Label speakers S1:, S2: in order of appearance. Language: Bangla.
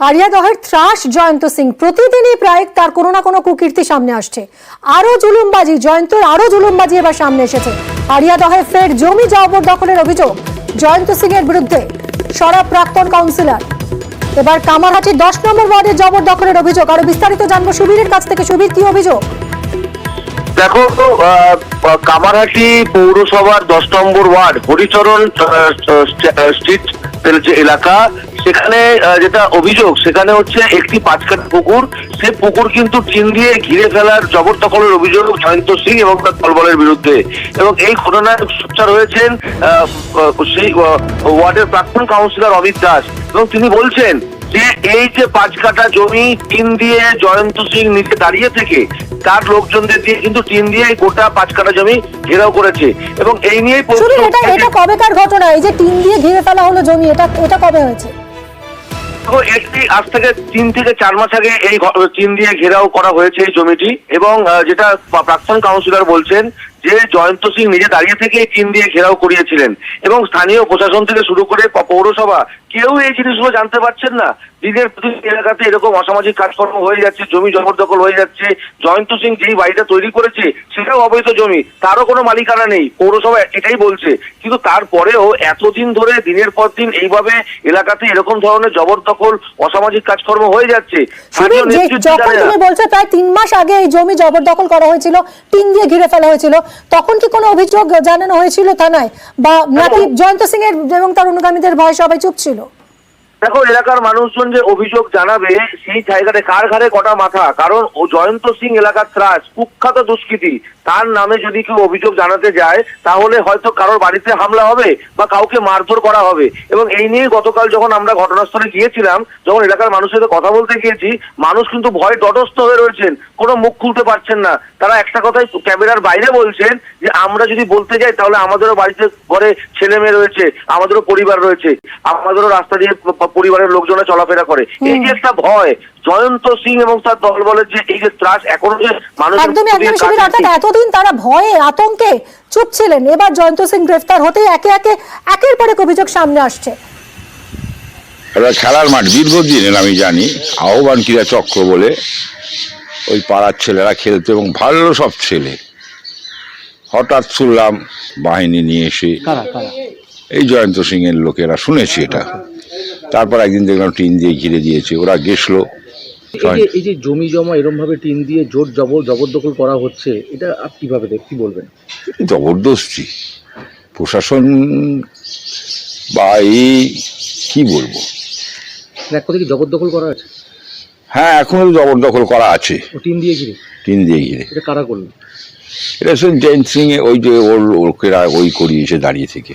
S1: হারিয়াদহের ত্রাস জয়ন্ত সিং প্রতিদিনই প্রায় তার কোনো না কোনো কুকীর্তি সামনে আসছে। আরো জুলুমবাজি, জয়ন্তর আরো জুলুমবাজি এবার সামনে এসেছে। হারিয়াদহে ফের জমি জবরদখলের অভিযোগ জয়ন্ত সিং এর বিরুদ্ধে। সরা প্রাক্তন কাউন্সিলর। এবার কামারহাটির 10 নম্বর ওয়ার্ডের জবরদখলের অভিযোগ। আরো বিস্তারিত জানবো সুবীরের কাছ থেকে। সুবীর, কি অভিযোগ?
S2: দেখো, কামারহাটি পৌরসভার 10 নম্বর ওয়ার্ড হরিচরণ স্ট্রিট যে এলাকা, সেখানে যেটা অভিযোগ, সেখানে হচ্ছে একটি 5 কাঠা পুকুর, সে পুকুর কিন্তু টিন দিয়ে ঘিরে ফেলার জবরদখলের অভিযোগ জয়ন্ত সিং এবং তার দলবলের বিরুদ্ধে। এবং এই ঘটনায় সোচ্চার হয়েছেন সেই ওয়ার্ডের প্রাক্তন কাউন্সিলর অমিত দাস। এবং তিনি বলছেন যে এই যে 5 কাঠা জমি টিন দিয়ে জয়ন্ত সিং নিচে দাঁড়িয়ে থেকে তার লোকজনদের দিয়ে কিন্তু টিন দিয়ে গোটা 5 কাঠা জমি ঘেরাও করেছে। এবং এই নিয়েই
S1: এটা কবেকার ঘটনা? এই যে টিন দিয়ে ঘিরে ফেলা হলো জমি, এটা কবে হয়েছে?
S2: আজ থেকে 3 থেকে 4 মাস আগে এই টিন দিয়ে ঘেরাও করা হয়েছে এই জমিটি। এবং যেটা প্রাক্তন কাউন্সিলর বলছেন যে জয়ন্ত সিং নিজে দাঁড়িয়ে থেকে টিন দিয়ে ঘেরাও করিয়েছিলেন। এবং স্থানীয় প্রশাসন থেকে শুরু করে পৌরসভা কেউ এই জিনিসগুলো জানতে পারছেন না। দিনের প্রতিদিন এলাকাতে এরকম অসামাজিক কাজকর্ম হয়ে যাচ্ছে, জমি জবরদখল হয়ে যাচ্ছে। জয়ন্ত সিং যেই বাড়িটা তৈরি করেছে সেটাও অবৈধ জমি, তারও কোনো মালিকানা নেই, পৌরসভা এটাই বলছে। কিন্তু তারপরেও এতদিন ধরে দিনের পর দিন এইভাবে এলাকাতে এরকম ধরনের জবরদখল অসামাজিক কাজকর্ম হয়ে যাচ্ছে।
S1: যখন তুমি বলছো প্রায় 3 মাস আগে এই জমি জবরদখল করা হয়েছিল, টিন দিয়ে ঘিরে ফেলা হয়েছিল, তখন কি কোনো অভিযোগ জানানো হয়েছিল থানায়, বা নাকি জয়ন্ত সিং এর এবং তার অনুগামীদের ভয় সবাই চুপ ছিল?
S2: দেখো, এলাকার মানুষজন যে অভিযোগ জানাবে সেই জায়গাতে কার ঘাড়ে কটা মাথা। কারণ ও জয়ন্ত সিং এলাকার ত্রাস, কুখ্যাত দুষ্কৃতী, তার নামে যদি কেউ অভিযোগ জানাতে যায় তাহলে হয়তো কারোর বাড়িতে হামলা হবে বা কাউকে মারধর করা হবে। এবং এই নিয়ে গতকাল যখন আমরা ঘটনাস্থলে গিয়েছিলাম, যখন এলাকার মানুষের সাথে কথা বলতে গিয়েছি, মানুষ কিন্তু ভয়ে তটস্থ হয়ে রয়েছেন, কোনো মুখ খুলতে পারছেন না। তারা একটা কথাই ক্যামেরার বাইরে বলছেন যে আমরা যদি বলতে যাই তাহলে আমাদেরও বাড়িতে ঘরে ছেলে মেয়ে রয়েছে, আমাদেরও পরিবার রয়েছে, আমাদেরও রাস্তা দিয়ে পরিবারের লোকজনে চলাফেরা করে। এই যে একটা ভয়, জয়ন্ত সিং এবং তার দলবলের যে এই যে ত্রাস এখনো যে মানুষ,
S1: এতদিন তারা ভয়ে আতঙ্কে চুপ ছিলেন, এবার জয়ন্ত সিং গ্রেফতার হতেই একের পর এক অভিযোগ সামনে আসছে।
S3: খেলার মাঠ দীর্ঘদিনের আমি জানি, আহ্বান ক্রীড়া চক্র বলে ওই পাড়ার ছেলেরা খেলতো এবং ভালো সব ছেলে। হঠাৎ শুনলাম বাহিনী নিয়ে এসে এই জয়ন্ত সিং এর লোকেরা, শুনেছি এটা। তারপর একদিন দেখলাম টিন দিয়ে ঘিরে দিয়েছে, ওরা গেছলো।
S4: এই যে জমি জমা এরকম ভাবে টিন দিয়ে জোর জবরদখল করা হচ্ছে, এটা আপনি কিভাবে কি বলবেন?
S3: জবরদস্তি প্রশাসন বা এই কি বলবো,
S4: এক কথা কি জবরদখল করা আছে?
S3: হ্যাঁ, এখনো জবরদখল করা আছে
S4: টিন দিয়ে ঘিরে। এটা কারা করলো?
S3: এটা জয়ন্ত সিং ওই যে ওর লোকেরা ওই করিয়েছে দাঁড়িয়ে থেকে।